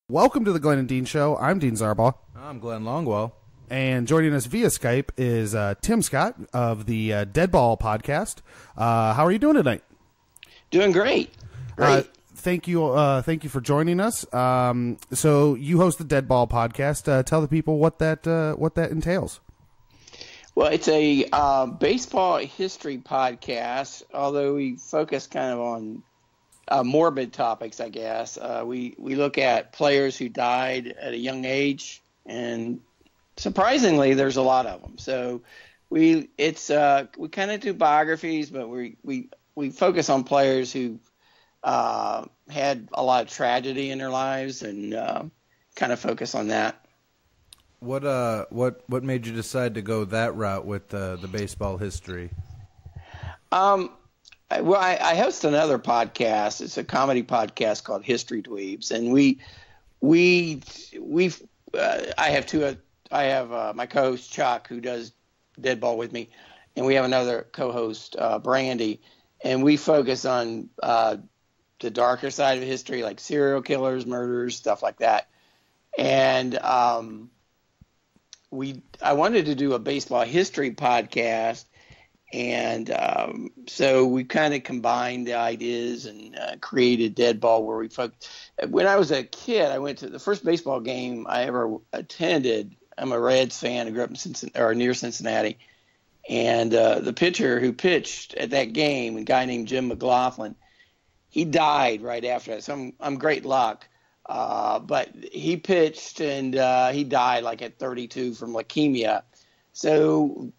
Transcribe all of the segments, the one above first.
Welcome to the Glenn and Dean Show. I'm Dean Zarbaugh. I'm Glenn Longwell. And joining us via Skype is Tim Scott of the Deadball Podcast. How are you doing tonight? Doing great. Thank you for joining us. So you host the Deadball Podcast. Tell the people what that entails. Well, it's a baseball history podcast, although we focus kind of on morbid topics, I guess. We look at players who died at a young age, and surprisingly, there's a lot of them. So we kind of do biographies, but we focus on players who had a lot of tragedy in their lives, and kind of focus on that. What made you decide to go that route with the baseball history? I host another podcast. It's a comedy podcast called History Dweebs, and I have my co-host Chuck, who does Deadball with me, and we have another co-host Brandy, and we focus on the darker side of history, like serial killers, murders, stuff like that. And I wanted to do a baseball history podcast. And so we kind of combined the ideas and created Deadball, where we focused. When I was a kid, I went to the first baseball game I ever attended. I'm a Reds fan. I grew up in near Cincinnati. And the pitcher who pitched at that game, a guy named Jim McLaughlin, he died right after that. So I'm great luck. But he pitched, and he died like at 32 from leukemia. So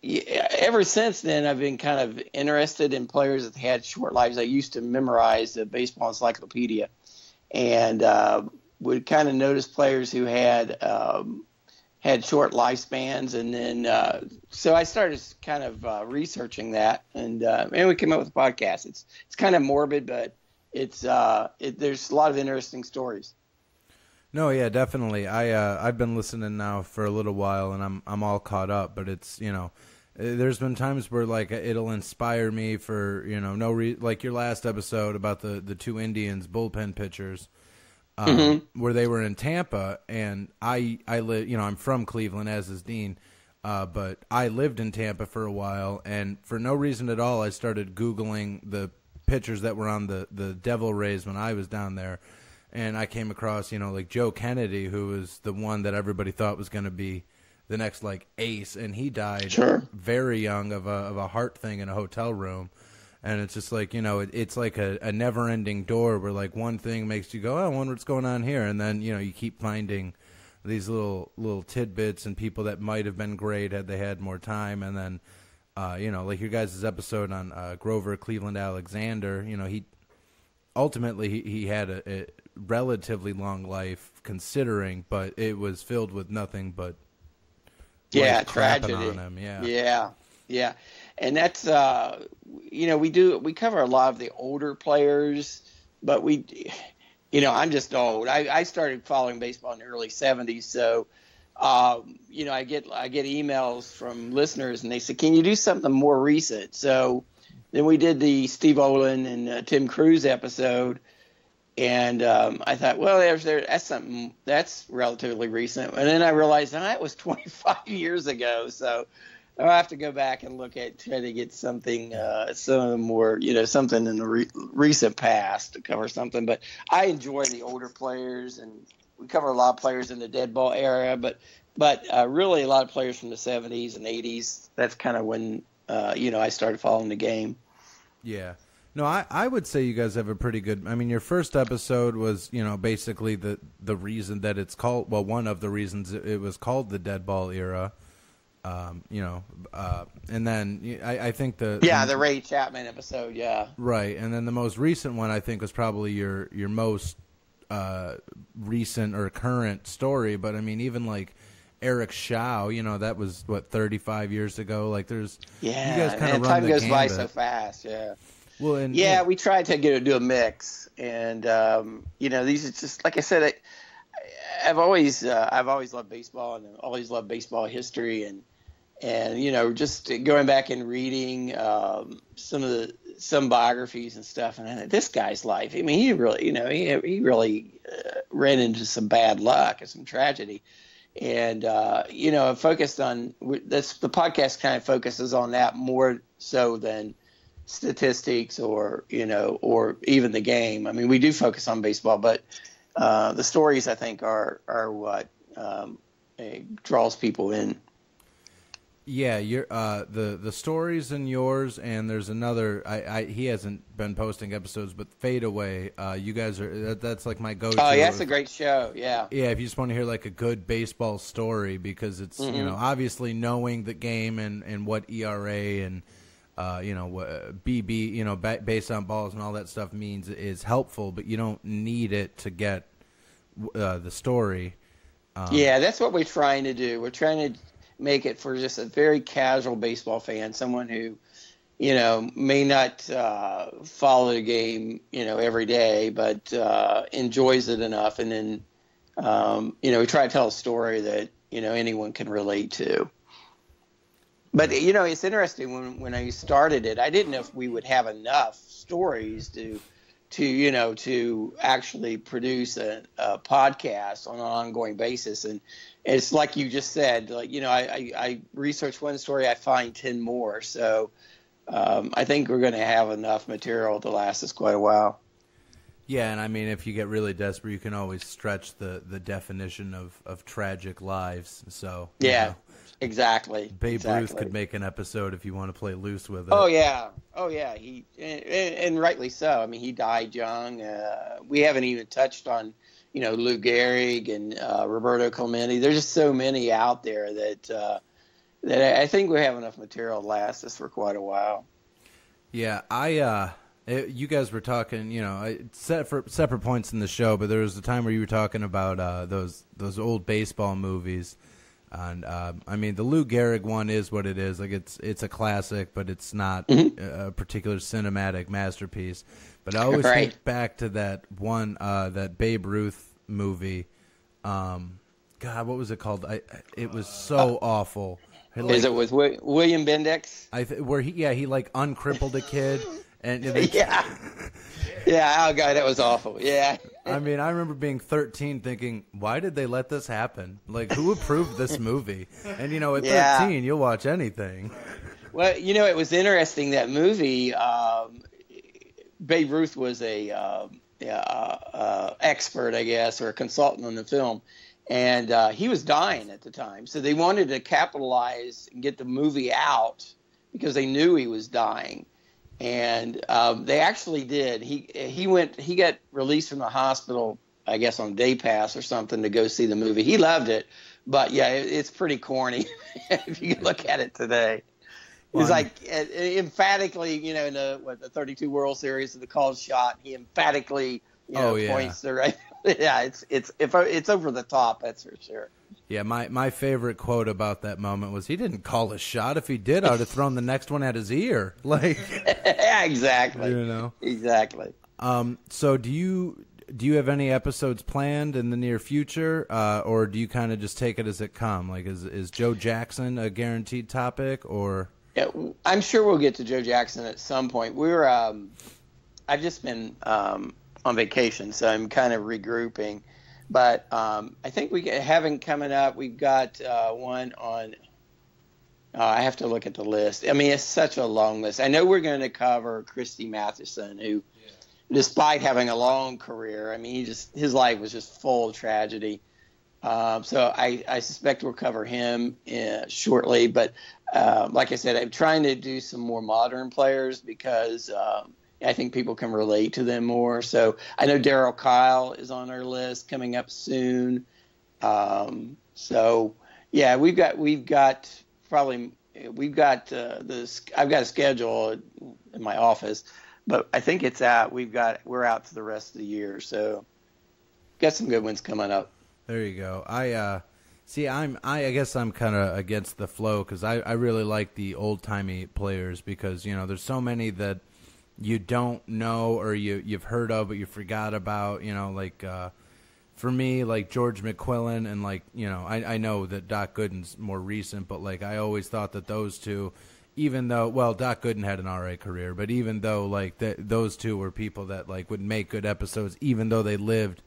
ever since then, I've been kind of interested in players that had short lives. I used to memorize the baseball encyclopedia, and would kind of notice players who had short lifespans. And then so I started kind of researching that, and we came up with a podcast. It's kind of morbid, but there's a lot of interesting stories. No, yeah, definitely. I've been listening now for a little while, and I'm all caught up. But it's, there's been times where like it'll inspire me for like your last episode about the two Indians bullpen pitchers, where they were in Tampa, and I live, I'm from Cleveland, as is Dean, but I lived in Tampa for a while, and for no reason at all, I started Googling the pitchers that were on the Devil Rays when I was down there. And I came across, like Joe Kennedy, who was the one that everybody thought was going to be the next like ace, and he died very young of a heart thing in a hotel room. And it's just like, it's like a never-ending door where like one thing makes you go, oh, I wonder what's going on here, and then you keep finding these little tidbits and people that might have been great had they had more time. And then like your guys' episode on Grover Cleveland Alexander, he ultimately he had a relatively long life considering, but it was filled with nothing but tragedy on him. Yeah. And that's we cover a lot of the older players, but I'm just old. I started following baseball in the early 70s, so I get emails from listeners, and they say, can you do something more recent? So then we did the Steve Olin and Tim Cruz episode. And I thought, well, that's something that's relatively recent. And then I realized that was 25 years ago. So I'll have to go back and try to get something, some more, something in the recent past to cover something. But I enjoy the older players, and we cover a lot of players in the Deadball era, but really a lot of players from the 70s and 80s. That's kind of when, I started following the game. Yeah. No, I would say you guys have a pretty good. I mean, your first episode was, basically the reason that it's called. Well, one of the reasons it was called the Deadball era. And then I think the Ray Chapman episode, yeah. Right, and then the most recent one I think was probably your most recent or current story. But I mean, even like Eric Shaw, that was 35 years ago. Like there's you guys kind of run time the goes gambit. by so fast, yeah. Well, and we tried to do a mix, and these are just like I said. I've always loved baseball, and always loved baseball history, and just going back and reading some of some biographies and stuff, and this guy's life. I mean, he really, he really ran into some bad luck and some tragedy, and focused on this. The podcast kind of focuses on that more so than statistics or even the game. I mean, we do focus on baseball, but the stories, I think, are what draws people in. Yeah, you're the stories in yours, and there's another. He hasn't been posting episodes, but Fade Away. You guys are that's like my go-to. Oh, yeah, that's a great show. Yeah. Yeah, if you just want to hear like a good baseball story, because it's obviously knowing the game and what ERA and what BB based on balls and all that stuff means is helpful, but you don't need it to get the story. Yeah, that's what we're trying to do. We're trying to make it for just a very casual baseball fan, someone who, may not follow the game, every day, but enjoys it enough. And then, we try to tell a story that, anyone can relate to. But, it's interesting when I started it, I didn't know if we would have enough stories to actually produce a podcast on an ongoing basis. And it's like you just said, I research one story, I find 10 more. So I think we're going to have enough material to last us quite a while. Yeah, and I mean, if you get really desperate, you can always stretch the definition of tragic lives. So yeah. Exactly. Babe Ruth could make an episode if you want to play loose with it. Oh yeah. He and rightly so. I mean, he died young. We haven't even touched on, Lou Gehrig and Roberto Clemente. There's just so many out there that I think we have enough material to last us for quite a while. Yeah, you guys were talking, separate points in the show, but there was a time where you were talking about those old baseball movies. And I mean, the Lou Gehrig one is what it is. Like it's a classic, but it's not a particular cinematic masterpiece. But I always think back to that one, that Babe Ruth movie. God, what was it called? It was so awful. Is it with William Bendix? Where he like uncrippled a kid. And yeah. Oh God, that was awful. Yeah. I mean, I remember being 13 thinking, why did they let this happen? Like, who approved this movie? And, at 13, you'll watch anything. Well, it was interesting, that movie, Babe Ruth was a expert, I guess, or a consultant on the film. And he was dying at the time. So they wanted to capitalize and get the movie out because they knew he was dying. And they actually did. He got released from the hospital, I guess, on day pass or something to go see the movie. He loved it, but yeah, it's pretty corny if you look at it today. It's like emphatically, in the 32 World Series, the called shot, he emphatically points the right. Yeah, it's over the top, that's for sure. Yeah, my favorite quote about that moment was, he didn't call a shot. If he did, I would have thrown the next one at his ear. Like, yeah, exactly. Exactly. So do you have any episodes planned in the near future, or do you kind of just take it as it comes? Like, is Joe Jackson a guaranteed topic, or? Yeah, I'm sure we'll get to Joe Jackson at some point. I've just been on vacation, so I'm kind of regrouping. But I think we having coming up, we've got one on. I have to look at the list. I mean, it's such a long list. I know we're going to cover Christy Mathewson, who, despite having a long career, I mean, his life was just full of tragedy. So I suspect we'll cover him shortly. But like I said, I'm trying to do some more modern players because I think people can relate to them more. So I know Darryl Kyle is on our list coming up soon. So yeah, we've got this. I've got a schedule in my office, but I think we're out to the rest of the year. So got some good ones coming up. There you go. I guess I'm kind of against the flow because I really like the old timey players because there's so many that you don't know or you've heard of but you forgot about, like for me, like George McQuillan and like, I know that Doc Gooden's more recent, but like I always thought that those two, even though, well, Doc Gooden had an alright career, but even though like those two were people that like would make good episodes, even though they lived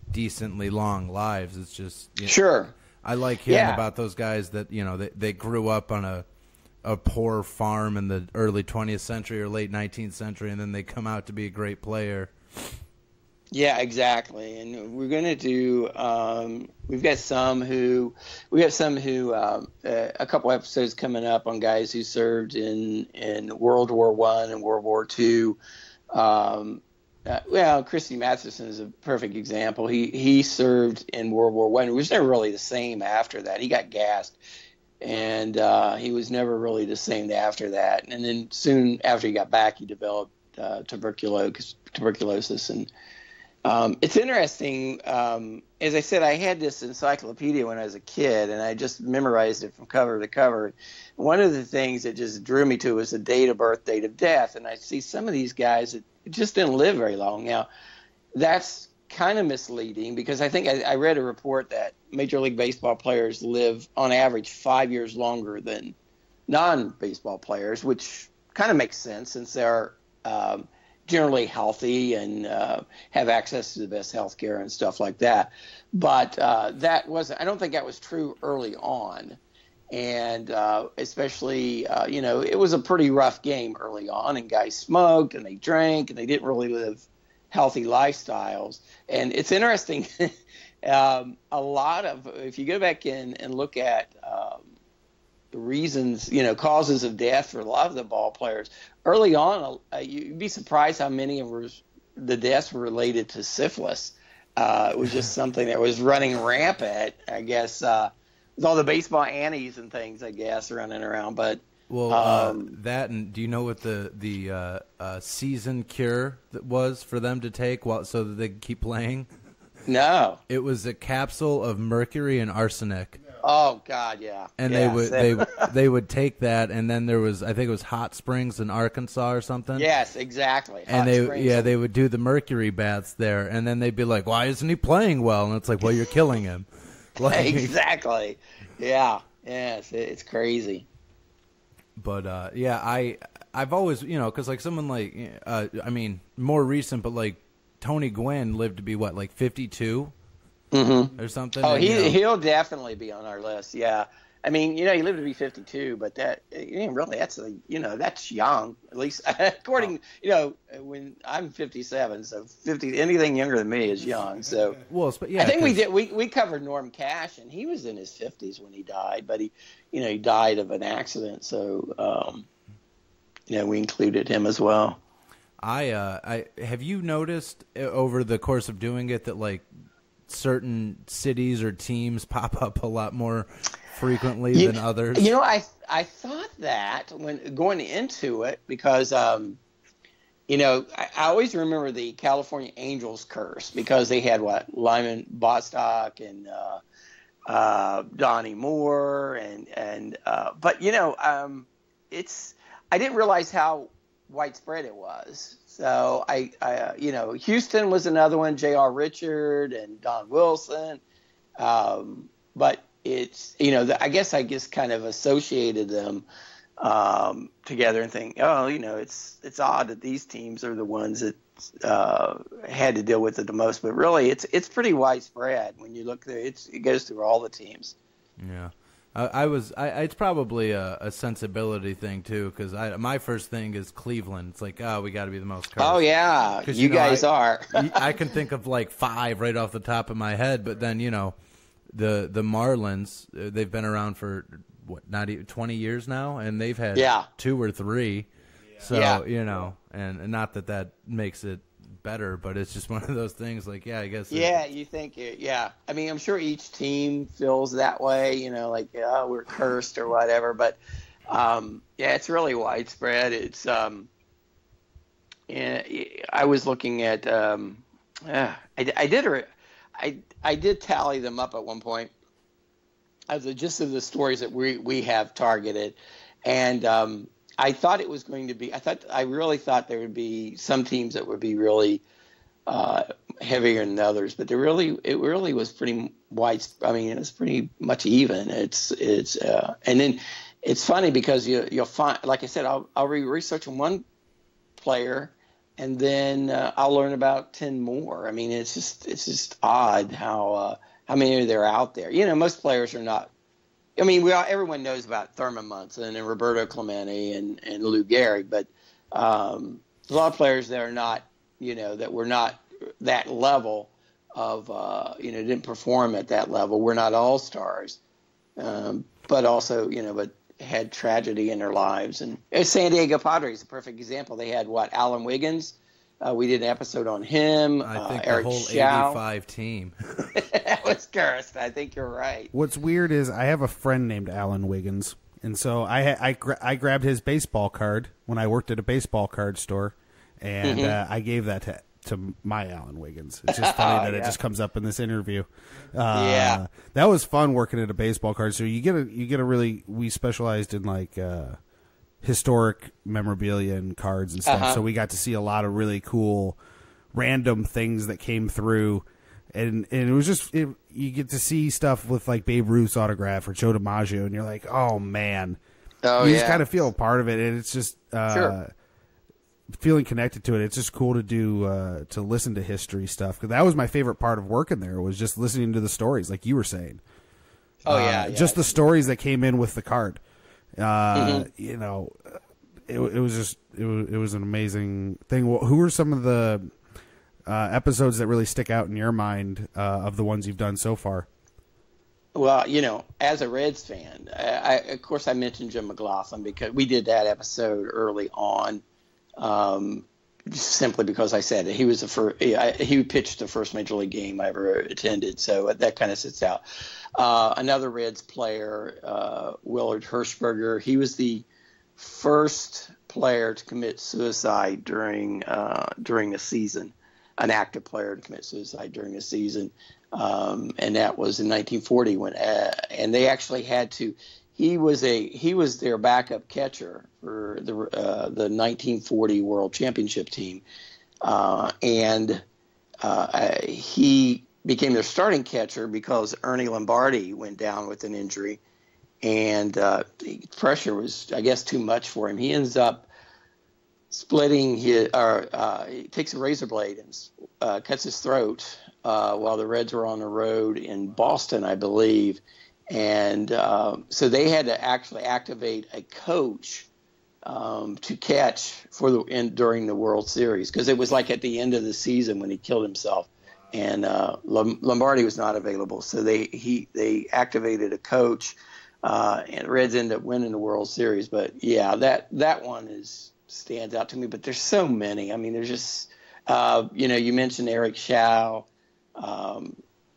decently long lives, it's just Sure. I like hearing about those guys that they grew up on a poor farm in the early 20th century or late 19th century, and then they come out to be a great player. Yeah, exactly. And we're going to do. We've got some who a couple episodes coming up on guys who served in World War I and World War II. Well, Christy Matheson is a perfect example. He served in World War I. He was never really the same after that. He got gassed, and he was never really the same after that. And then soon after he got back, he developed tuberculosis. And it's interesting. As I said, I had this encyclopedia when I was a kid, and I just memorized it from cover to cover. One of the things that just drew me to it was the date of birth, date of death. And I see some of these guys that just didn't live very long. Now, that's kind of misleading because I think I read a report that Major League Baseball players live on average 5 years longer than non-baseball players, which kind of makes sense since they're generally healthy and have access to the best health care and stuff like that. But I don't think that was true early on. And especially, it was a pretty rough game early on, and guys smoked and they drank and they didn't really live healthy lifestyles. And it's interesting, if you go back in and look at the reasons, causes of death for a lot of the ball players, early on, you'd be surprised how many of the deaths were related to syphilis. It was just something that was running rampant, I guess, with all the baseball annies and things, I guess, running around. But that, and do you know what the season cure that was for them to take so that they could keep playing? No. It was a capsule of mercury and arsenic. Oh God, yeah. And they would take that, and then there was, I think it was Hot Springs in Arkansas or something. Yes, exactly. They would do the mercury baths there, and then they'd be like, "Why isn't he playing well?" And it's like, "Well, you're killing him." Like, exactly. Yeah. Yes, it's crazy. But I've always, because like someone like, more recent, but like Tony Gwynn lived to be what, like 52 or something. Oh, he'll definitely be on our list. Yeah. I mean, he lived to be 52, but that, really, that's young, at least according, when I'm 57, so 50, anything younger than me is young. So, well, yeah, I think we covered Norm Cash, and he was in his 50s when he died, but he died of an accident. So, we included him as well. I have you noticed over the course of doing it that like certain cities or teams pop up a lot more frequently than others? I thought that when going into it because, I always remember the California Angels curse because they had Lyman Bostock and Donnie Moore but I didn't realize how widespread it was. So Houston was another one, J.R. Richard and Don Wilson, but it's I guess I just kind of associated them together and think, it's odd that these teams are the ones that had to deal with it the most, but really it's pretty widespread when you look there. It goes through all the teams. Yeah. It's probably a sensibility thing too, because my first thing is Cleveland. It's like, we got to be the most cursed. Oh yeah, you guys are. I can think of like 5 right off the top of my head, but then the Marlins, they've been around for not even 20 years now, and they've had 2 or 3. So and not that makes it better, but it's just one of those things. Like, I guess. Yeah, you think I mean, I'm sure each team feels that way. We're cursed or whatever. But it's really widespread. It's I was looking at I did tally them up at one point as the gist of the stories that we have targeted, and I thought it was going to be. I really thought there would be some teams that would be really heavier than others, but it really was pretty wide. I mean, it was pretty much even. And then it's funny because you'll find, like I said, I'll research on one player, and then I'll learn about 10 more. I mean, it's just odd how many there are out there. Most players are not. I mean, everyone knows about Thurman Munson and Roberto Clemente and Lou Gehrig, but there's a lot of players that are not, that were not that level of, didn't perform at that level. We're not all-stars, but also, but had tragedy in their lives. And San Diego Padres is a perfect example. They had Alan Wiggins. We did an episode on him. I think Eric the whole Schau. 85 team. That was cursed. I think you're right. What's weird is I have a friend named Alan Wiggins, and so I grabbed his baseball card when I worked at a baseball card store, and I gave that to my Alan Wiggins. It's just funny that it just comes up in this interview. That was fun working at a baseball card store. You get a really, we specialized in like historic memorabilia and cards and stuff. So we got to see a lot of really cool random things that came through. And it was just, you get to see stuff with like Babe Ruth's autograph or Joe DiMaggio, and you're like, oh man. You just kind of feel a part of it, and it's just feeling connected to it. It's just cool to do, to listen to history stuff. Because that was my favorite part of working there, was just listening to the stories, like you were saying. Just the stories that came in with the card. It was an amazing thing. Well, who are some of the episodes that really stick out in your mind of the ones you've done so far? Well, as a Reds fan, of course I mentioned Jim McLaughlin because we did that episode early on, simply because I said he was the first. He pitched the first major league game I ever attended, so that kind of sits out. Another Reds player, Willard Hirschberger. He was the first player to commit suicide during the season. An active player to commit suicide during the season, and that was in 1940 when and they actually had to. He was their backup catcher for the 1940 World Championship team, and he became their starting catcher because Ernie Lombardi went down with an injury, and the pressure was, I guess, too much for him. He ends up splitting he takes a razor blade and cuts his throat while the Reds were on the road in Boston, I believe. And so they had to actually activate a coach to catch during the World Series, because it was like at the end of the season when he killed himself, and Lombardi was not available. So they activated a coach, and the Reds ended up winning the World Series. But yeah, that one stands out to me. But there's so many. I mean, there's just you mentioned Eric Schau.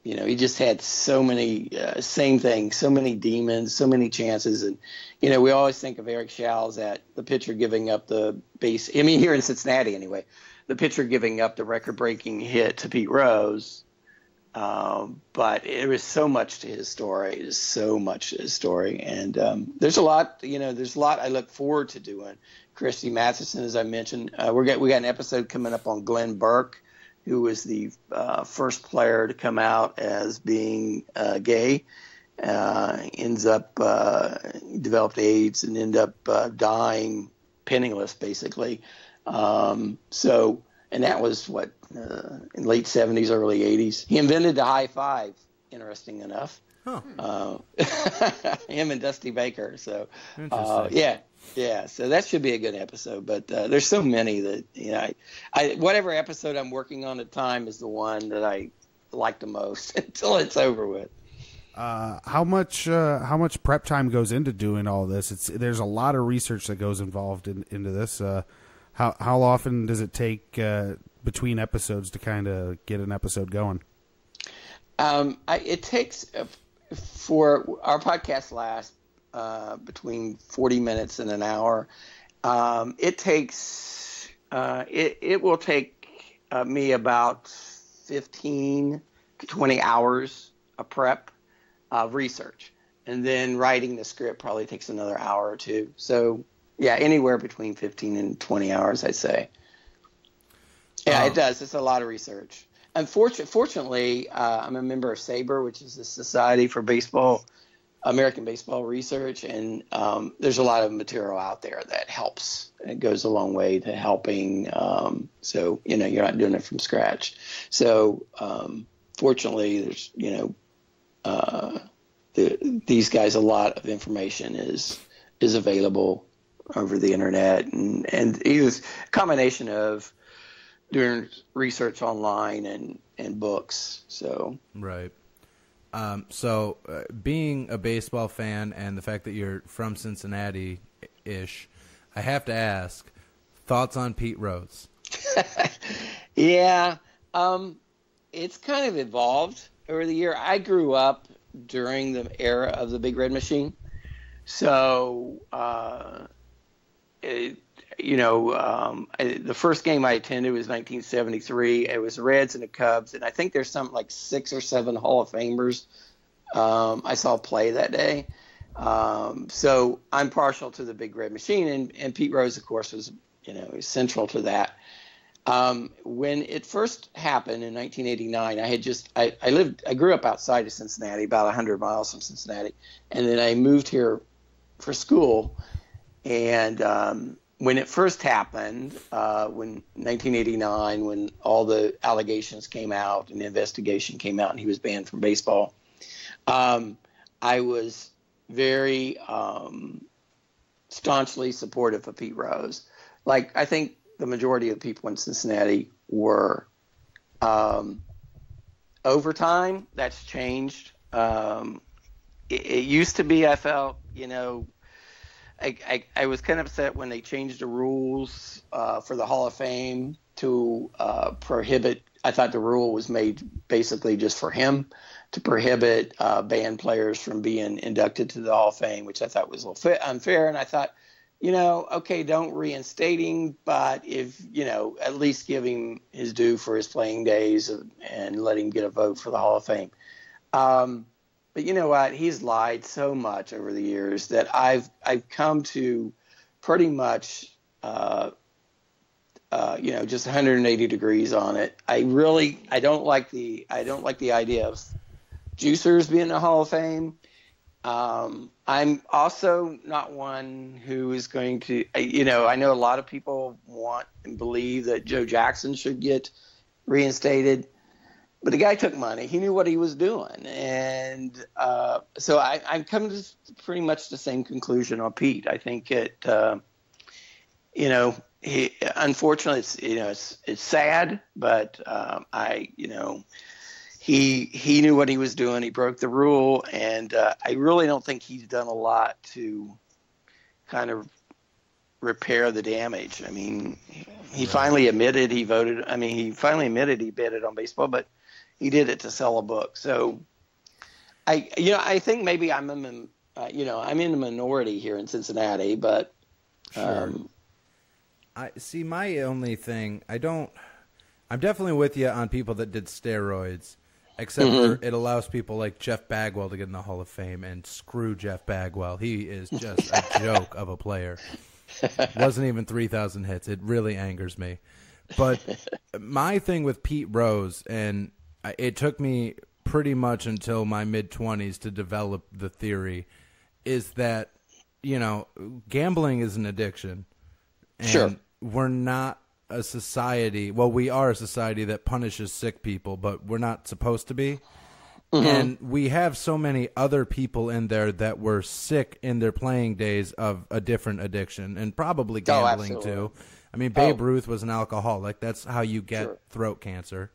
He just had so many, same thing, so many demons, so many chances. And, we always think of Eric Schau as the pitcher giving up the base. I mean, here in Cincinnati anyway, the pitcher giving up the record-breaking hit to Pete Rose. But it was so much to his story. There's so much to his story. And there's a lot, there's a lot I look forward to doing. Christy Matheson, as I mentioned, we got an episode coming up on Glenn Burke, who was the first player to come out as being gay, ends up developed AIDS and ended up dying penniless, basically. And that was in late 70s, early 80s. He invented the high five, interesting enough. Him and Dusty Baker. So, yeah, so that should be a good episode. But there's so many that whatever episode I'm working on at the time is the one that I like the most until it's over with. How much prep time goes into doing all this? There's a lot of research that goes involved into this. How often does it take between episodes to kind of get an episode going? It takes for our podcast lasts between 40 minutes and an hour. It takes it will take me about 15 to 20 hours of prep research, and then writing the script probably takes another hour or two. So yeah, anywhere between 15 and 20 hours, I'd say. Yeah, it does. It's a lot of research. Fortunately, I'm a member of SABR, which is the Society for Baseball American Baseball Research, and there's a lot of material out there that helps. It goes a long way to helping. So you're not doing it from scratch. So fortunately, there's these guys, a lot of information is available over the internet, and it's a combination of doing research online and books. So right. So being a baseball fan and the fact that you're from Cincinnati-ish, I have to ask, thoughts on Pete Rose? Yeah, it's kind of evolved over the year. I grew up during the era of the Big Red Machine, so the first game I attended was 1973. It was the Reds and the Cubs, and I think there's something like 6 or 7 Hall of Famers I saw play that day. So I'm partial to the Big Red Machine, and Pete Rose, of course, was central to that. When it first happened in 1989, I grew up outside of Cincinnati, about 100 miles from Cincinnati, and then I moved here for school. And when it first happened, when 1989, when all the allegations came out and the investigation came out and he was banned from baseball, I was very staunchly supportive of Pete Rose. Like, I think the majority of people in Cincinnati were. Over time, that's changed. It used to be, I felt, I was kind of upset when they changed the rules for the Hall of Fame to prohibit. I thought the rule was made basically just for him to prohibit banned players from being inducted to the Hall of Fame, which I thought was a little unfair. And I thought, okay, don't reinstate him, but if, at least give him his due for his playing days and let him get a vote for the Hall of Fame. But you know what? He's lied so much over the years that I've come to pretty much, just 180 degrees on it. I don't like the idea of juicers being in the Hall of Fame. I'm also not one who is going to, I know a lot of people want and believe that Joe Jackson should get reinstated. But the guy took money. He knew what he was doing. And so I'm coming to pretty much the same conclusion on Pete. I think unfortunately, it's sad, but he knew what he was doing. He broke the rule. And I really don't think he's done a lot to kind of repair the damage. I mean, he finally admitted he voted. I mean, he finally admitted he betted on baseball, but he did it to sell a book. So I think maybe I'm in the minority here in Cincinnati, but sure. I see. My only thing, I'm definitely with you on people that did steroids, except for it allows people like Jeff Bagwell to get in the Hall of Fame, and screw Jeff Bagwell. He is just a joke of a player. Wasn't even 3,000 hits. It really angers me. But my thing with Pete Rose, and it took me pretty much until my mid-20s to develop the theory, is that, gambling is an addiction. And sure. We're not a society. Well, we are a society that punishes sick people, but we're not supposed to be. Mm-hmm. And we have so many other people in there that were sick in their playing days of a different addiction, and probably gambling too. I mean, Babe Ruth was an alcoholic. That's how you get throat cancer,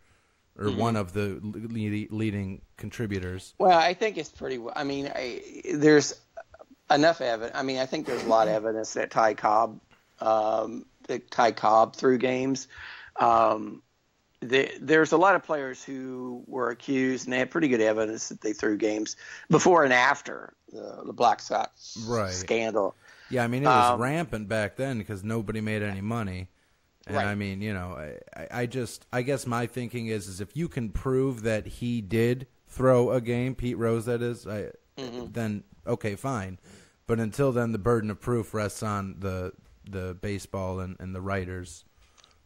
or one of the leading contributors. Well, I think it's pretty. I mean, there's enough evidence. I mean, I think there's a lot of evidence that Ty Cobb threw games. There's a lot of players who were accused, and they had pretty good evidence that they threw games before and after the Black Sox scandal. Yeah, I mean, it was rampant back then because nobody made any money. And I mean, I guess my thinking is if you can prove that he did throw a game, Pete Rose, that is, then okay, fine. But until then, the burden of proof rests on the baseball and the writers.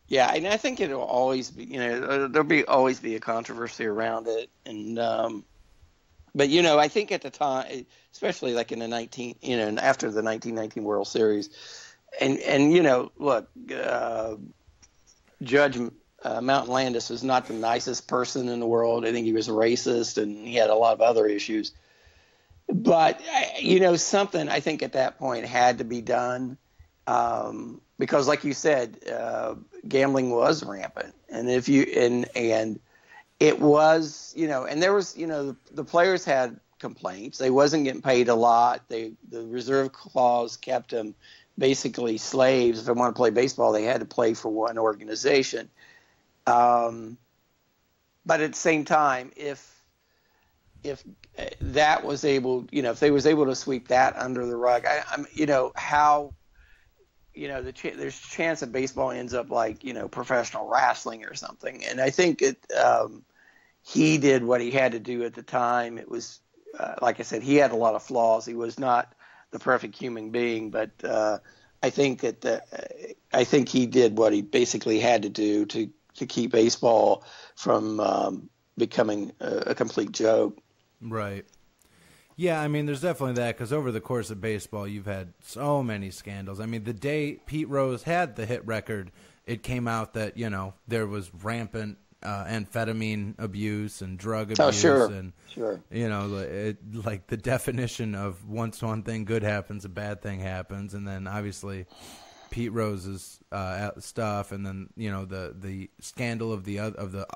Yeah, and I think it'll always be, there'll always be a controversy around it, and But I think at the time, especially like in the after the 1919 World Series, and look, Judge Mountain Landis was not the nicest person in the world. I think he was a racist, and he had a lot of other issues. But something I think at that point had to be done, because, like you said, gambling was rampant, and and it was, and there was, the players had complaints. They wasn't getting paid a lot. The reserve clause kept them basically slaves. If they want to play baseball, they had to play for one organization. But at the same time, if that was able, if they was able to sweep that under the rug, there's a chance that baseball ends up like, professional wrestling or something. And I think he did what he had to do at the time. It was, like I said, he had a lot of flaws. He was not the perfect human being, but I think he did what he basically had to do to keep baseball from becoming a complete joke. Right. Yeah, I mean, there's definitely that, because over the course of baseball, you've had so many scandals. I mean, the day Pete Rose had the hit record, it came out that, there was rampant amphetamine abuse and drug abuse. Oh, sure. And, sure. Like the definition of once one thing good happens, a bad thing happens. And then obviously Pete Rose's stuff, and then, the scandal of the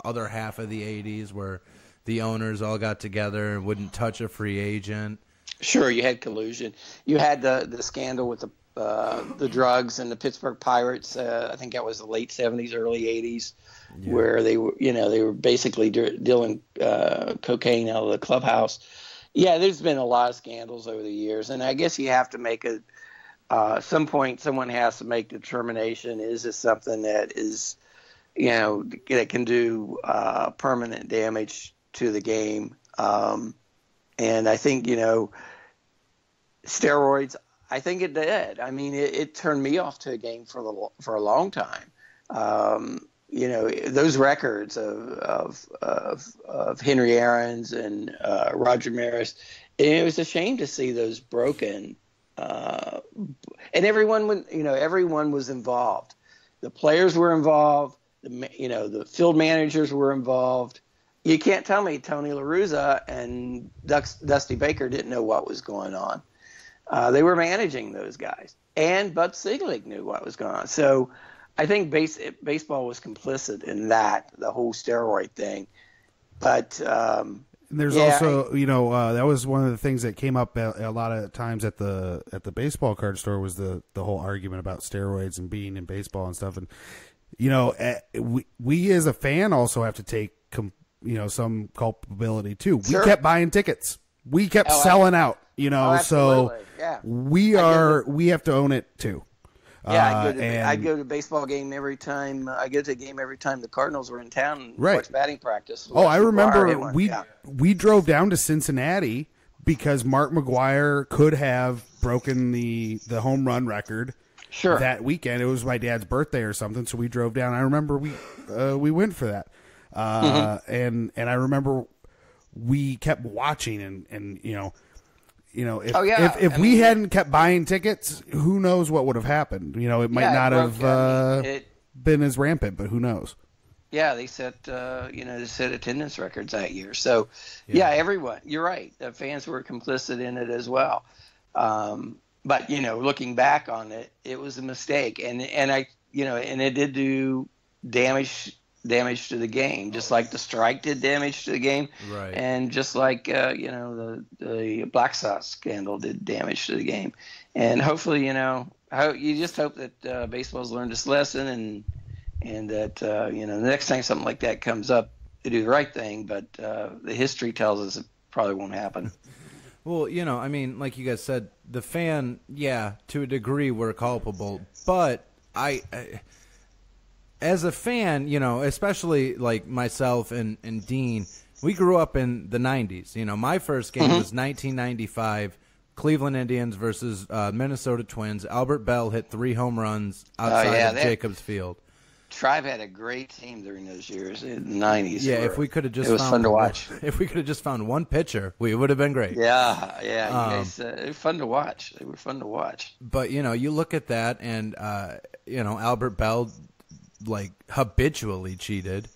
other half of the 80s where the owners all got together and wouldn't touch a free agent. Sure, you had collusion. You had the scandal with the drugs and the Pittsburgh Pirates. I think that was the late 70s, early 80s, where they were basically dealing cocaine out of the clubhouse. Yeah, there's been a lot of scandals over the years, and I guess you have to make some point. Someone has to make the determination: is this something that is, that can do permanent damage to the game? And I think, steroids, I think it did. I mean, it turned me off to a game for a long time. Those records of Henry Aaron's and Roger Maris, it was a shame to see those broken. And everyone was involved. The players were involved. The field managers were involved. You can't tell me Tony La Russa and Dusty Baker didn't know what was going on. They were managing those guys, and Bud Selig knew what was going on. So I think baseball was complicit in that, the whole steroid thing. But there's also, that was one of the things that came up a lot of times at the baseball card store, was the whole argument about steroids and being in baseball and stuff. And we as a fan also have to take some culpability too. Sure. We kept buying tickets. We kept selling out. So yeah. we have to own it too. Yeah, I'd go to a baseball game every time. I go to a game every time the Cardinals were in town and watch batting practice. Oh, I remember we drove down to Cincinnati because Mark McGwire could have broken the home run record. Sure. That weekend, it was my dad's birthday or something, so we drove down. I remember we went for that, and I remember we kept watching, and if we hadn't kept buying tickets, who knows what would have happened? It might not have been as rampant, but who knows? Yeah, they set attendance records that year. So everyone, you're right. The fans were complicit in it as well. But looking back on it, it was a mistake, and it did do damage to the game, just like the strike did damage to the game, right? And just like the Black Sox scandal did damage to the game. And hopefully, you just hope that baseball's learned its lesson, and that the next time something like that comes up, they do the right thing. But the history tells us it probably won't happen. Well, I mean, like you guys said, the fan, to a degree, were culpable. But as a fan, especially like myself and Dean, we grew up in the 90s. My first game was 1995, Cleveland Indians versus Minnesota Twins. Albert Bell hit 3 home runs outside of Jacobs Field. Tribe had a great team during those years in the 90s. Yeah, if we could have just it was fun to watch. If we could have just found one pitcher, we would have been great. Yeah. You guys, they were fun to watch. They were fun to watch. But you look at that, and Albert Bell like habitually cheated.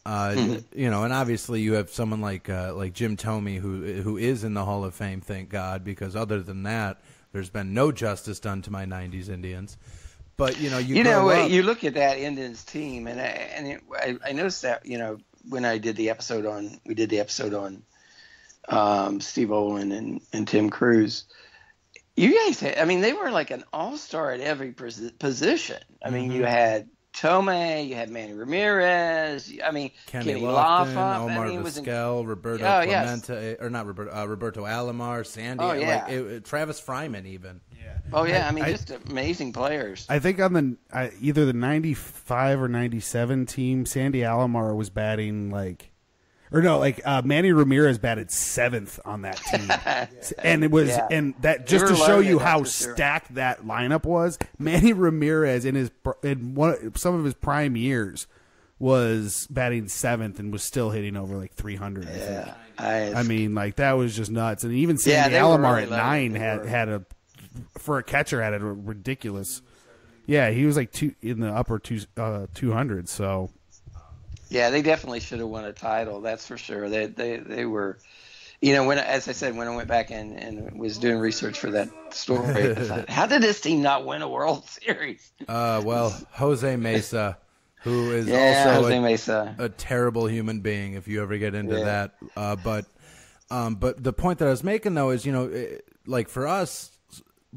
And obviously you have someone like Jim Thome who is in the Hall of Fame, thank God, because other than that, there's been no justice done to my '90s Indians. But you look at that Indians team, and I noticed that when we did the episode on Steve Olin and Tim Cruz. You guys they were like an all-star at every position. I mean, you had Thome, you had Manny Ramirez. Kenny Loffa, Omar Vizquel, Roberto Clemente, or not Roberto Alomar, Sandy, Travis Fryman, even. Just amazing players. I think on either the 95 or 97 team, Sandy Alomar was batting Manny Ramirez batted 7th on that team. And it was and that just to show you how stacked that lineup was, Manny Ramirez in some of his prime years was batting 7th and was still hitting over 300. Yeah. That was just nuts. And even Sandy Alomar at 9 had a for a catcher had a ridiculous. Yeah, he was in the upper 200, so yeah, they definitely should have won a title. That's for sure. They were, when as I said, when I went back and was doing research for that story, I thought, how did this team not win a World Series? Jose Mesa, who is also a terrible human being. If you ever get into that, but the point that I was making though is, for us.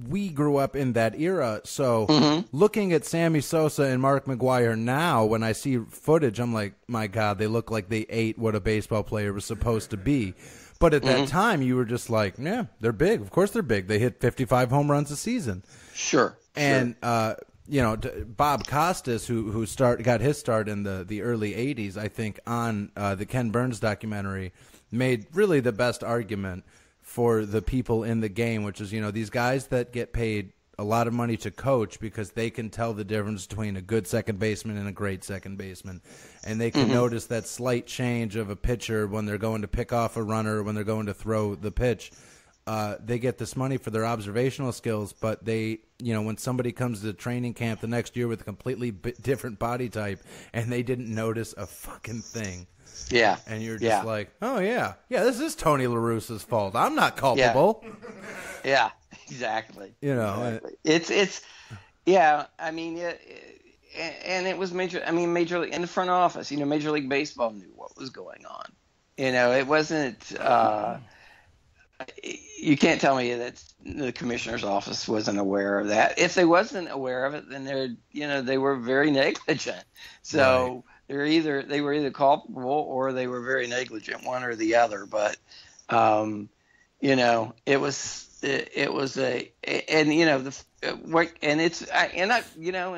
We grew up in that era, so looking at Sammy Sosa and Mark McGwire now, when I see footage, I'm like, my God, they look like they ate what a baseball player was supposed to be. But at that time, you were just like, yeah, they're big. Of course they're big. They hit 55 home runs a season. Sure. And, Bob Costas, who got his start in the early 80s, I think, on the Ken Burns documentary, made really the best argument for the people in the game, which is, these guys that get paid a lot of money to coach because they can tell the difference between a good second baseman and a great second baseman. And they can notice that slight change of a pitcher when they're going to pick off a runner, when they're going to throw the pitch. They get this money for their observational skills, but they, when somebody comes to training camp the next year with a completely different body type and they didn't notice a fucking thing. Yeah. And you're just like, oh, yeah, this is Tony La Russa's fault. I'm not culpable. Yeah, exactly. Exactly. It's and it was Major League, in the front office, Major League Baseball knew what was going on. It wasn't, you can't tell me that the commissioner's office wasn't aware of that. If they wasn't aware of it, then they were very negligent. So, right. They were either culpable or they were very negligent, one or the other. But it was in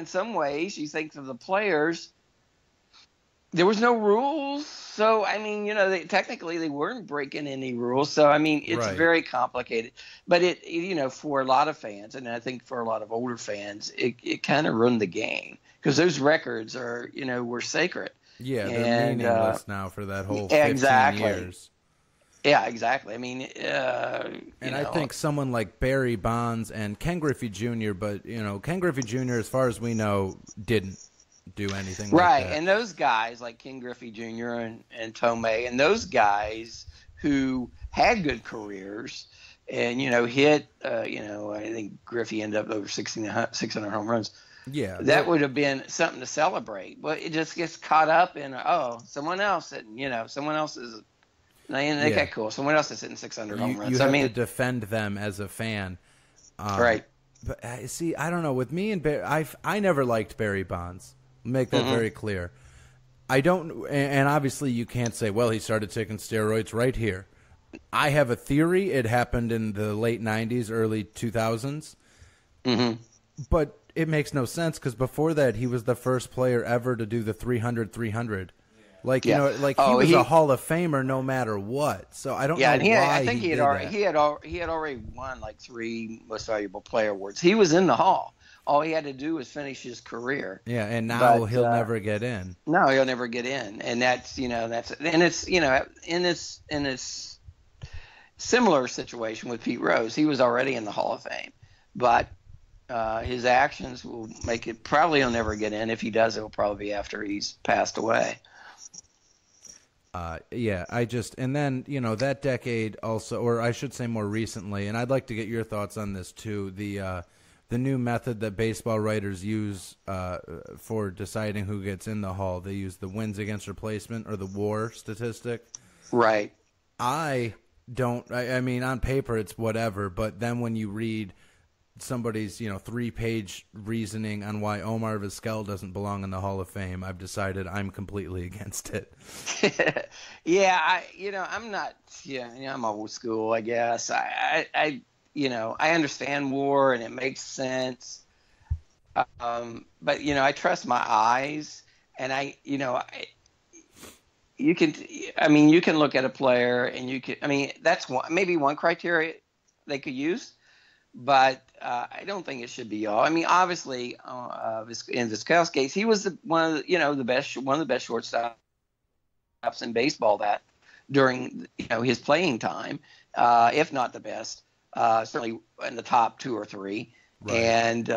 some ways you think of the players. There was no rules, so technically they weren't breaking any rules. So it's right. Very complicated. But for a lot of fans, and I think for a lot of older fans, it kind of ruined the game. Because those records were sacred. Yeah, they're meaningless now for that whole 15 years. Yeah, exactly. I think someone like Barry Bonds and Ken Griffey Jr., but, Ken Griffey Jr., as far as we know, didn't do anything right, like that. And those guys like Ken Griffey Jr. and Thome, and those guys who had good careers and, hit, I think Griffey ended up over 600 home runs. Yeah, that would have been something to celebrate. But it just gets caught up in someone else is. They got cool. Someone else is hitting 600 home runs. You have to defend them as a fan, right? But see, I don't know. With me and Barry, I never liked Barry Bonds. Make that very clear. I don't, and obviously you can't say, well, he started taking steroids right here. I have a theory. It happened in the late 90s, early 2000s. But it makes no sense because before that, he was the first player ever to do the 300-300. He was a Hall of Famer no matter what. So I don't know why. I think he had already won 3 Most Valuable Player awards. He was in the Hall. All he had to do was finish his career. Yeah, and now he'll never get in. No, he'll never get in, and it's in this similar situation with Pete Rose. He was already in the Hall of Fame, but his actions will make it. Probably he'll never get in. If he does, it will probably be after he's passed away. And then, that decade also, or I should say more recently, and I'd like to get your thoughts on this too, the new method that baseball writers use for deciding who gets in the Hall. They use the wins against replacement, or the WAR statistic. Right. I mean, on paper it's whatever, but then when you read somebody's 3-page reasoning on why Omar Vizquel doesn't belong in the Hall of Fame, I've decided I'm completely against it. I'm old school, I guess. I understand war and it makes sense, but I trust my eyes, and you can look at a player and that's maybe one criteria they could use. But I don't think it should be all. I mean, obviously, in Vizquel's case, he was one of the best shortstops in baseball that during his playing time, if not the best, certainly in the top 2 or 3. Right. And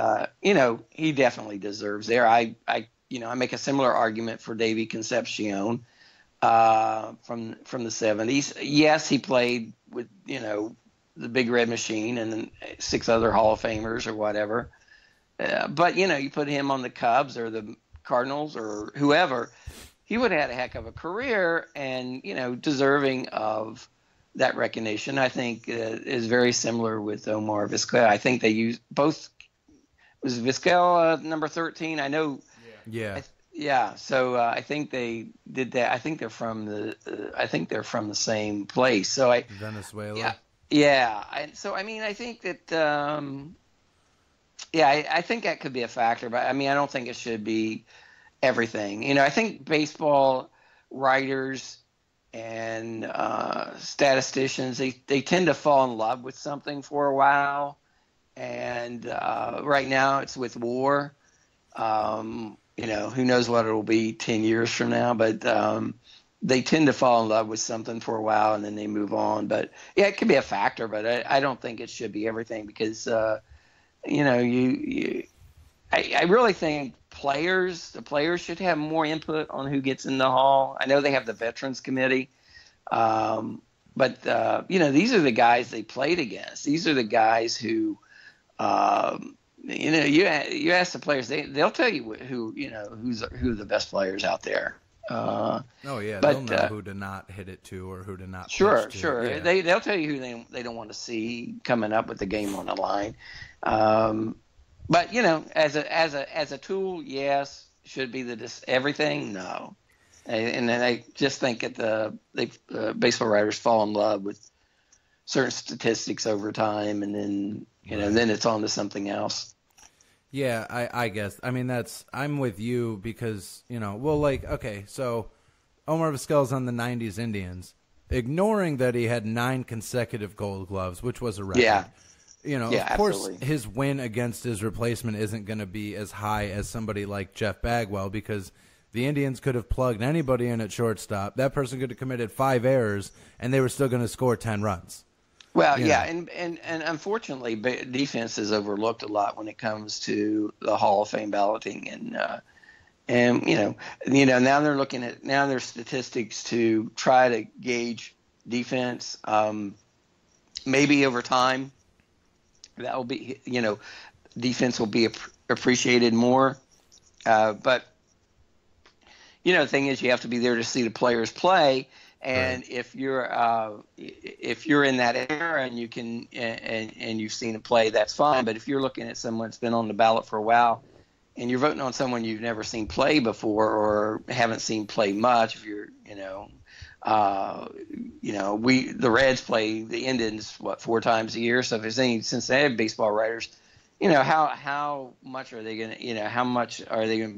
he definitely deserves there. I make a similar argument for Davy Concepcion from the 70s. Yes, he played with the Big Red Machine and then 6 other Hall of Famers or whatever. But, you put him on the Cubs or the Cardinals or whoever, he would have had a heck of a career and, deserving of that recognition. I think is very similar with Omar Vizquel. I think they used both. Was Vizquel number 13? I know. Yeah. So I think they did that. I think they're from the same place. So Venezuela. Yeah. Yeah, I think that, I think that could be a factor, but I don't think it should be everything. I think baseball writers and statisticians, they tend to fall in love with something for a while, and right now it's with war. Who knows what it'll be 10 years from now, but they tend to fall in love with something for a while and then they move on. But yeah, it could be a factor, but I don't think it should be everything because, I really think the players should have more input on who gets in the Hall. I know they have the Veterans Committee, but these are the guys they played against. These are the guys who, you ask the players, they'll tell you who are the best players out there. They'll know who to not hit it to or who to not. Sure. Yeah. They'll tell you who they don't want to see coming up with the game on the line. But as a tool, yes, should be everything. No, and then I just think that baseball writers fall in love with certain statistics over time, and then then it's on to something else. Yeah, I guess. I mean, I'm with you because, so Omar Vizquel's on the 90s Indians, ignoring that he had 9 consecutive Gold Gloves, which was a record. Yeah. Of course, absolutely. his win against his replacement isn't going to be as high as somebody like Jeff Bagwell because the Indians could have plugged anybody in at shortstop. That person could have committed 5 errors, and they were still going to score 10 runs. Well, and unfortunately, defense is overlooked a lot when it comes to the Hall of Fame balloting, and now they're looking at their statistics to try to gauge defense. Maybe over time, that will be defense will be appreciated more, but the thing is, you have to be there to see the players play. And right. if you're in that era and you can and you've seen a play, that's fine. But if you're looking at someone that's been on the ballot for a while, and you're voting on someone you've never seen play before or haven't seen play much, if you're the Reds play the Indians 4 times a year. So if there's any Cincinnati baseball writers, how much are they going to be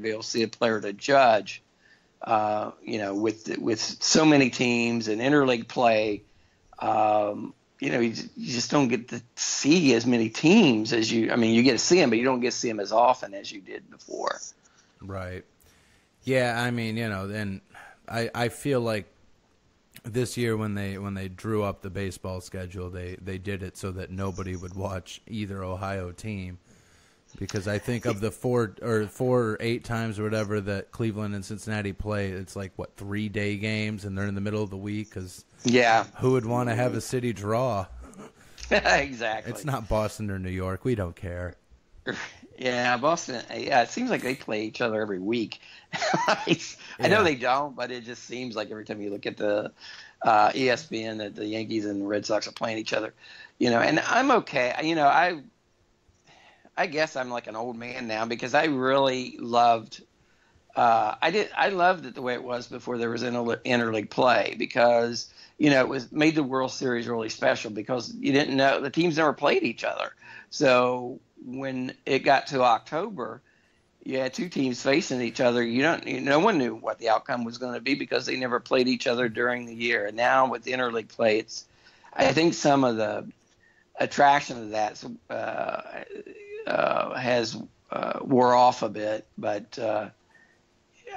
able to see a player to judge? With so many teams and interleague play, you just don't get to see as many teams as you. I mean, you get to see them, but you don't get to see them as often as you did before. Right. Yeah, I mean, and I feel like this year when they drew up the baseball schedule, they did it so that nobody would watch either Ohio team, because I think of the 4 or 8 times or whatever that Cleveland and Cincinnati play, it's like 3-day games, and they're in the middle of the week. Because who would want to have a city draw? Exactly. It's not Boston or New York. We don't care. Yeah, Boston. Yeah, it seems like they play each other every week. I know they don't, but it just seems like every time you look at the ESPN that the Yankees and the Red Sox are playing each other. And I'm okay. I guess I'm like an old man now, because I really loved. I loved it the way it was before there was interleague play, because it made the World Series really special, because you didn't know, the teams never played each other. So when it got to October, you had 2 teams facing each other. No one knew what the outcome was going to be, because they never played each other during the year. And now with interleague play, I think some of the attraction of that has wore off a bit, but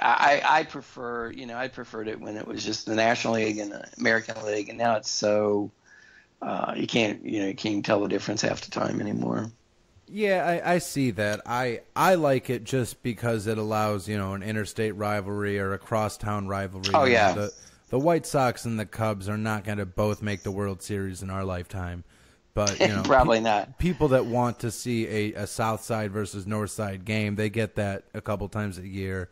I prefer, I preferred it when it was just the National League and the American League, and now it's so you can't even tell the difference half the time anymore. Yeah, I see that. I like it just because it allows, an interstate rivalry or a crosstown rivalry. Oh, yeah. The White Sox and the Cubs are not going to both make the World Series in our lifetime. But, probably not. People that want to see a South Side versus North Side game, they get that a couple times a year.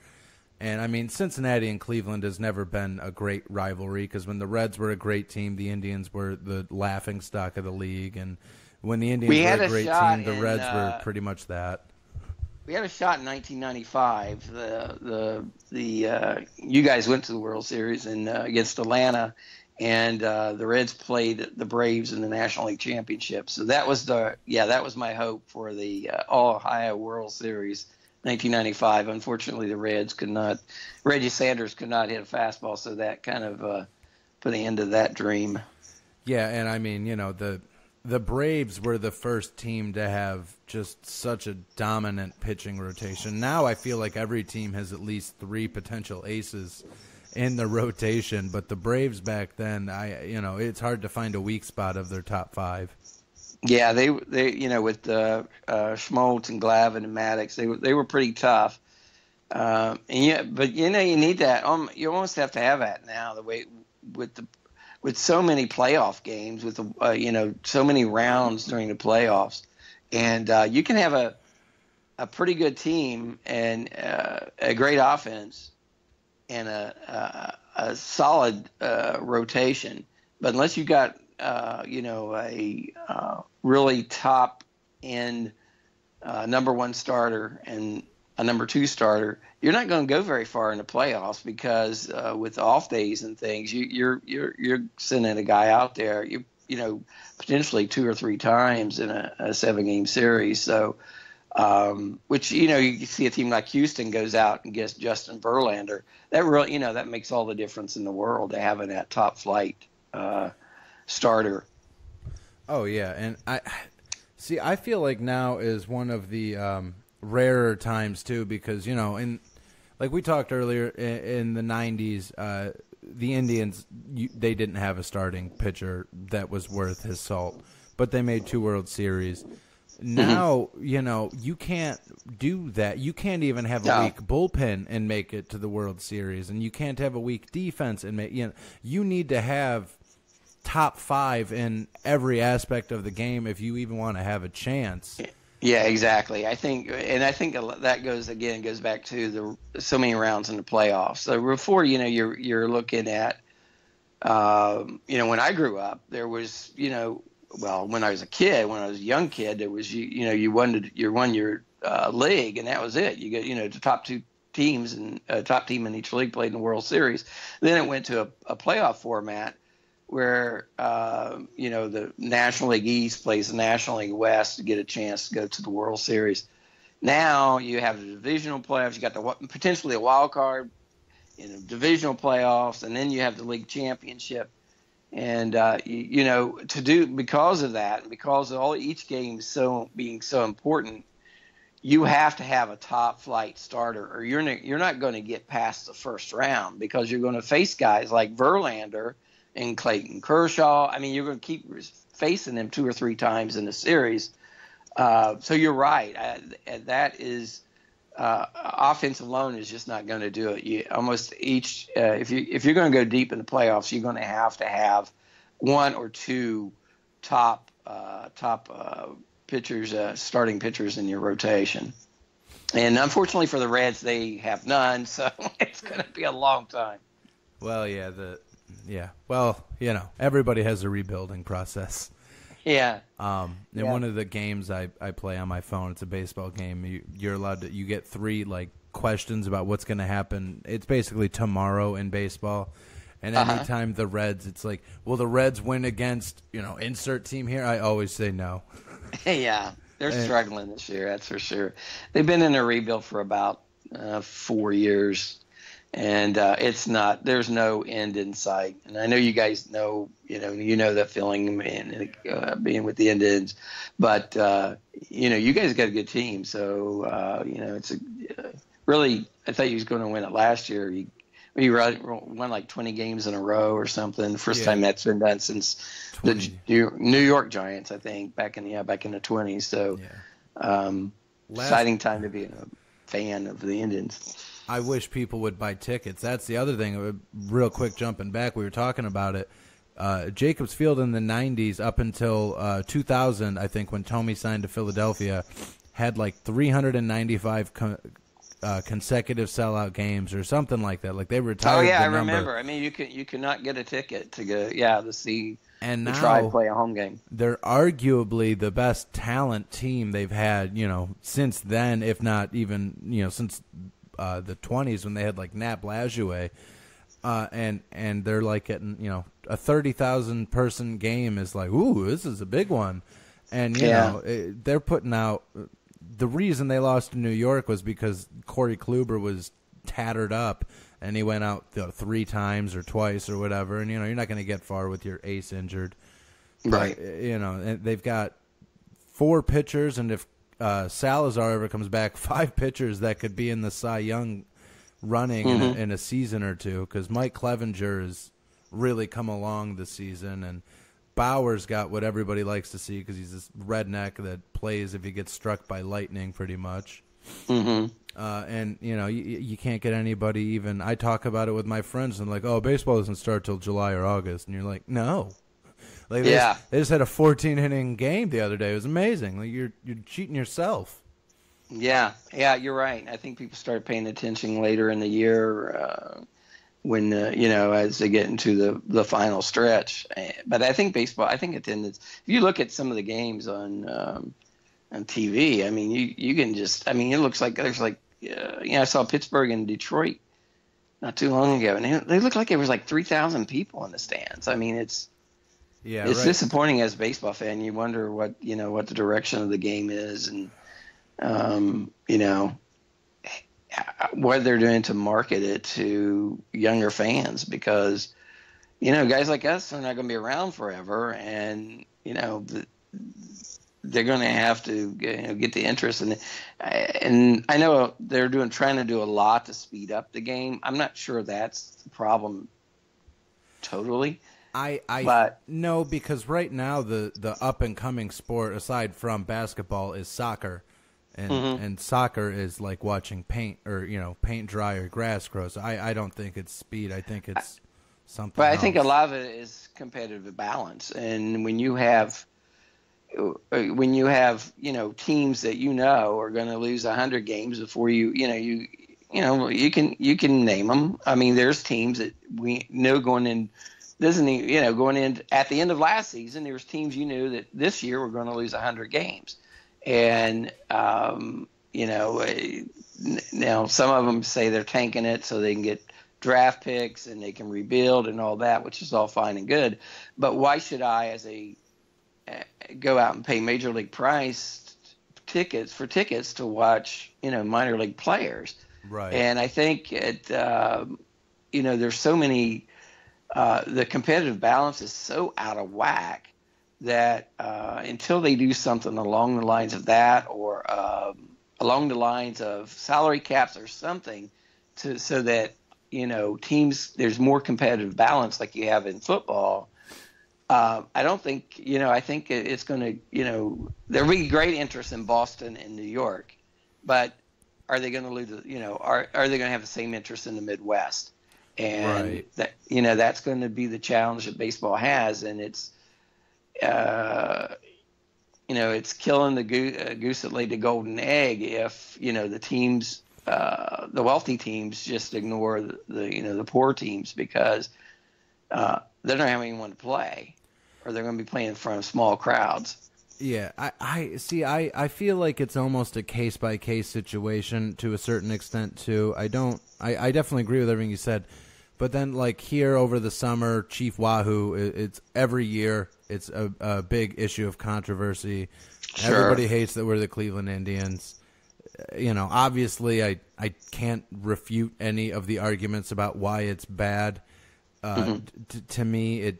And, I mean, Cincinnati and Cleveland has never been a great rivalry, because when the Reds were a great team, the Indians were the laughing stock of the league. And when the Indians were a great team, the Reds were pretty much that. We had a shot in 1995. You guys went to the World Series against Atlanta, and the Reds played the Braves in the National League Championship. So that was my hope for the All-Ohio World Series, 1995. Unfortunately, the Reds could not. Reggie Sanders could not hit a fastball, so that kind of put an end to that dream. Yeah, and I mean, the Braves were the first team to have just such a dominant pitching rotation. Now I feel like every team has at least 3 potential aces in the rotation, but the Braves back then, it's hard to find a weak spot of their top 5. Yeah, they with Schmaltz and Glavine and Maddox, they were pretty tough. But you need that. You almost have to have that now. The way with so many playoff games, with so many rounds during the playoffs, and you can have a pretty good team and a great offense and a solid rotation, but unless you got a really top end number 1 starter and a number 2 starter, you're not going to go very far in the playoffs, because with off days and things, you're sending a guy out there, potentially 2 or 3 times in a 7-game series. So, which you see a team like Houston goes out and gets Justin Verlander. That really that makes all the difference in the world, to having that top flight starter. Oh yeah, and I feel like now is one of the rarer times too, because like we talked earlier, in the 90s, the Indians, they didn't have a starting pitcher that was worth his salt, but they made 2 World Series. Now, you can't do that. You can't even have a weak bullpen and make it to the World Series, and you can't have a weak defense and make. You need to have top 5 in every aspect of the game if you even want to have a chance. Yeah, exactly. I think that goes back to so many rounds in the playoffs. So before, you're looking at, when I grew up, there was, when I was a young kid, there was, you won your league, and that was it. You get, the top 2 teams and top team in each league played in the World Series. Then it went to a playoff format, where the National League East plays the National League West to get a chance to go to the World Series. Now you have the divisional playoffs. You got potentially a wild card in the divisional playoffs, and then you have the league championship. And because of that, and because of each game being so important, you have to have a top flight starter, or you're not going to get past the first round, because you're going to face guys like Verlander and Clayton Kershaw. I mean, you're going to keep facing them 2 or 3 times in the series. So you're right. That is offense alone is just not going to do it. If you're going to go deep in the playoffs, you're going to have 1 or 2 top pitchers, starting pitchers in your rotation. And unfortunately for the Reds, they have none, so it's going to be a long time. Well, Well, everybody has a rebuilding process. Yeah. One of the games I play on my phone, it's a baseball game. You're allowed to. You get 3 questions about what's going to happen. It's basically tomorrow in baseball. And anytime the Reds, it's like, will the Reds win against insert team here? I always say no. Yeah, they're struggling this year. That's for sure. They've been in a rebuild for about 4 years. And there's no end in sight. And I know you guys know, that feeling, being with the Indians, but, you guys got a good team. So, it's really, I thought you was going to win it last year. You won like 20 games in a row or something. First time that's been done since 20. The New York Giants, I think, back in the 20s. So, exciting time to be a fan of the Indians. I wish people would buy tickets. That's the other thing. Real quick, jumping back, we were talking about it. Jacobs Field in the 90s up until 2000, I think, when Tomey signed to Philadelphia, had like 395 consecutive sellout games or something like that. Like they retired. Oh yeah, the I number. remember. I mean, you cannot get a ticket to go. Yeah, to see. And now try to play a home game. They're arguably the best talent team they've had, since then, if not even, since the 20s when they had like Nat Lajoie, and they're like getting a 30,000 person game is like, ooh, this is a big one, and they're putting out. The reason they lost to New York was because Corey Kluber was tattered up, and he went out 3 times or twice or whatever, and you're not going to get far with your ace injured, right? But, and they've got 4 pitchers, and if Salazar ever comes back, 5 pitchers that could be in the Cy Young running in a season or two, because Mike Clevenger has really come along this season, and Bauer's got what everybody likes to see because he's this redneck that plays if he gets struck by lightning pretty much. And, you can't get anybody even – I talk about it with my friends and like, oh, baseball doesn't start till July or August. And you're like, no. Like they just had a 14-inning game the other day. It was amazing. Like you're cheating yourself. Yeah, you're right. I think people started paying attention later in the year when as they get into the final stretch. But I think baseball. I think attendance. If you look at some of the games on TV, I mean, you can just. I mean, it looks like there's like. I saw Pittsburgh and Detroit not too long ago, and they looked like there was like 3,000 people in the stands. I mean, it's disappointing as a baseball fan. You wonder what the direction of the game is, and what they're doing to market it to younger fans, because guys like us are not going to be around forever, and they're going to have to get the interest and I know they're trying to do a lot to speed up the game. I'm not sure that's the problem totally. But no, because right now the up and coming sport aside from basketball is soccer, and soccer is like watching paint or paint dry or grass grow. So I don't think it's speed. I think it's something. But I think a lot of it is competitive balance, and when you have teams that are going to lose 100 games before you can name them. I mean, there's teams that we know going in at the end of last season, there's teams that this year were going to lose 100 games. And, now some of them say they're tanking it so they can get draft picks and they can rebuild and all that, which is all fine and good. But why should I, go out and pay major league price tickets to watch, minor league players? Right. And I think there's so many the competitive balance is so out of whack that until they do something along the lines of that, or along the lines of salary caps or something, so that teams, there's more competitive balance like you have in football. I don't think I think it's going to there'll be great interest in Boston and New York, but are they going to lose? Are they going to have the same interest in the Midwest? And that that's going to be the challenge that baseball has, and it's it's killing the goose that laid the golden egg if the teams, the wealthy teams, just ignore the poor teams, because they don't have anyone to play, or they're going to be playing in front of small crowds. Yeah, I see. I feel like it's almost a case by case situation to a certain extent too. I definitely agree with everything you said, but then like here over the summer, Chief Wahoo, it's every year it's a big issue of controversy. Sure. Everybody hates that we're the Cleveland Indians. Obviously I can't refute any of the arguments about why it's bad. To me,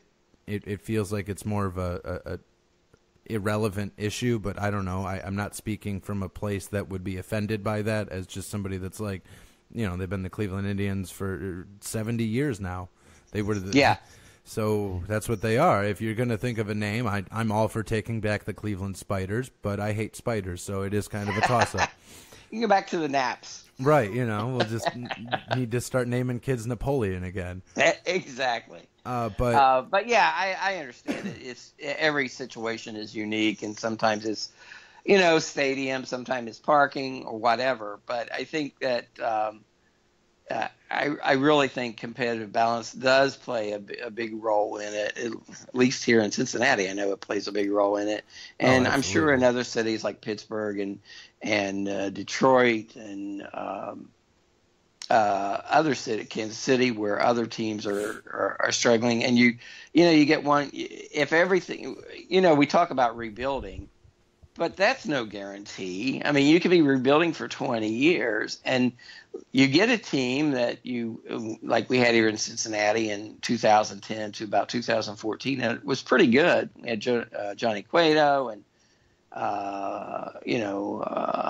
it feels like it's more of a irrelevant issue, but I don't know. I'm not speaking from a place that would be offended by that, as just somebody that's like, they've been the Cleveland Indians for 70 years now. They were so that's what they are. If you're going to think of a name, I'm all for taking back the Cleveland Spiders, but I hate spiders, so it is kind of a toss-up. You can go back to the Naps. Right, we'll just need to start naming kids Napoleon again. Exactly. But yeah, I understand it. It's every situation is unique, and sometimes it's stadium, sometimes it's parking or whatever. But I think that I really think competitive balance does play a big role in it. At least here in Cincinnati, I know it plays a big role in it, and I'm sure in other cities like Pittsburgh and Detroit and other city, Kansas City, where other teams are struggling, and you get one. If everything, we talk about rebuilding, but that's no guarantee. I mean, you could be rebuilding for 20 years, and you get a team that like we had here in Cincinnati in 2010 to about 2014, and it was pretty good. We had Johnny Cueto and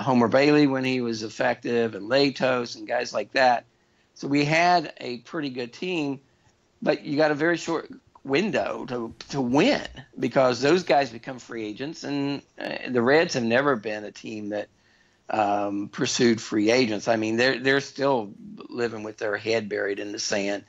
Homer Bailey when he was effective, and Latos and guys like that. So we had a pretty good team, but you got a very short window to win, because those guys become free agents, and the Reds have never been a team that pursued free agents. I mean, they're still living with their head buried in the sand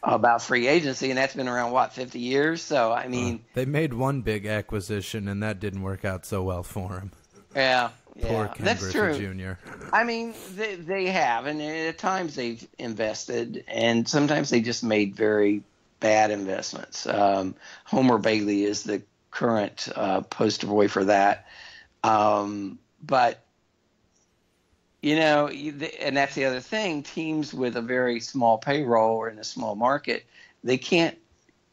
about free agency, and that's been around 50 years. So I mean, they made one big acquisition, and that didn't work out so well for him. Yeah, poor Ken that's Griffey true. Jr. I mean, they have, and at times they've invested, and sometimes they just made very bad investments. Homer Bailey is the current poster boy for that. But and that's the other thing. Teams with a very small payroll or in a small market, they can't.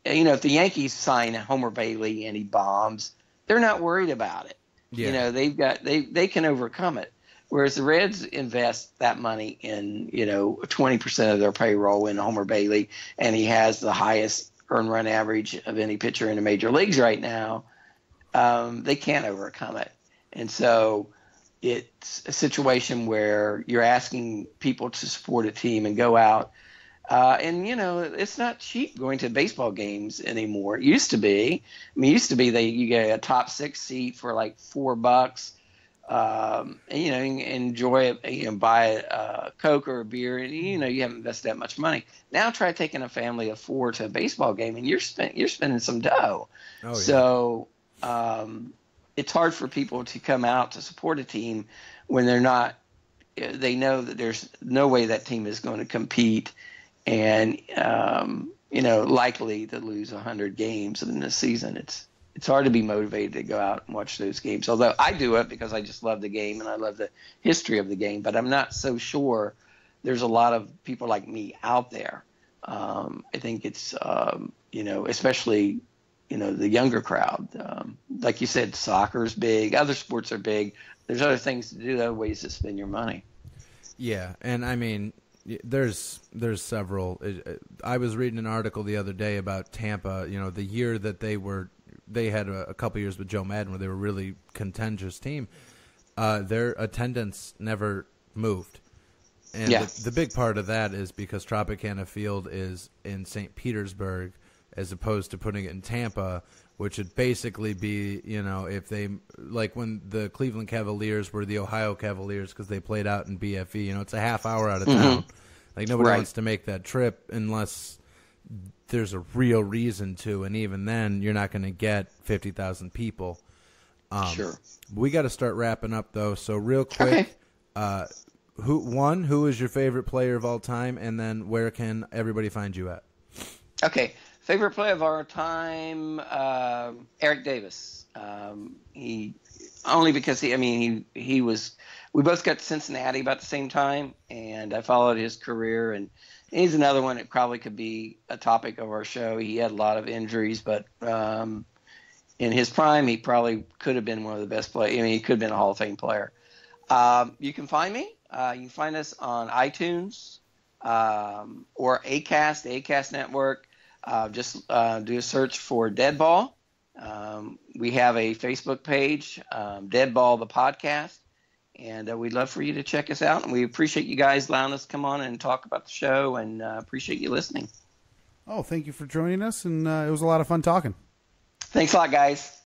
If the Yankees sign Homer Bailey and he bombs, they're not worried about it. Yeah. They can overcome it. Whereas the Reds invest that money in 20% of their payroll in Homer Bailey, and he has the highest earned run average of any pitcher in the major leagues right now. They can't overcome it, and so it's a situation where you're asking people to support a team and go out. And it's not cheap going to baseball games anymore. It used to be. I mean, you get a top 6 seat for like $4. And enjoy it, buy a Coke or a beer, and you haven't invested that much money. Now try taking a family of 4 to a baseball game, and you're spending some dough. Oh, yeah. So it's hard for people to come out to support a team when they're not. They know that there's no way that team is going to compete, and likely to lose 100 games in this season. It's hard to be motivated to go out and watch those games. Although I do it because I just love the game and I love the history of the game. But I'm not so sure there's a lot of people like me out there. I think it's, especially, the younger crowd. Like you said, soccer's big. Other sports are big. There's other things to do, other ways to spend your money. Yeah, and I mean, There's several. I was reading an article the other day about Tampa. You know, the year that they had a couple years with Joe Madden where they were a really contentious team. Their attendance never moved. And the big part of that is because Tropicana Field is in St. Petersburg as opposed to putting it in Tampa, which would basically be, you know, if they, like when the Cleveland Cavaliers were the Ohio Cavaliers because they played out in BFE, you know, it's a half hour out of town. Like nobody wants to make that trip unless there's a real reason to, and even then you're not going to get 50,000 people. Sure. We got to start wrapping up though, so real quick, who is your favorite player of all time, and then where can everybody find you at? Okay. Favorite player of our time, Eric Davis. He only because he was. We both got to Cincinnati about the same time, and I followed his career. And he's another one that probably could be a topic of our show. He had a lot of injuries, but in his prime, he probably could have been one of the best players. I mean, he could have been a Hall of Fame player. You can find me. You can find us on iTunes or Acast, the Acast Network. Just do a search for Deadball. We have a Facebook page, Deadball the Podcast, and we'd love for you to check us out. And we appreciate you guys allowing us to come on and talk about the show, and appreciate you listening. Oh, thank you for joining us, and it was a lot of fun talking. Thanks a lot, guys.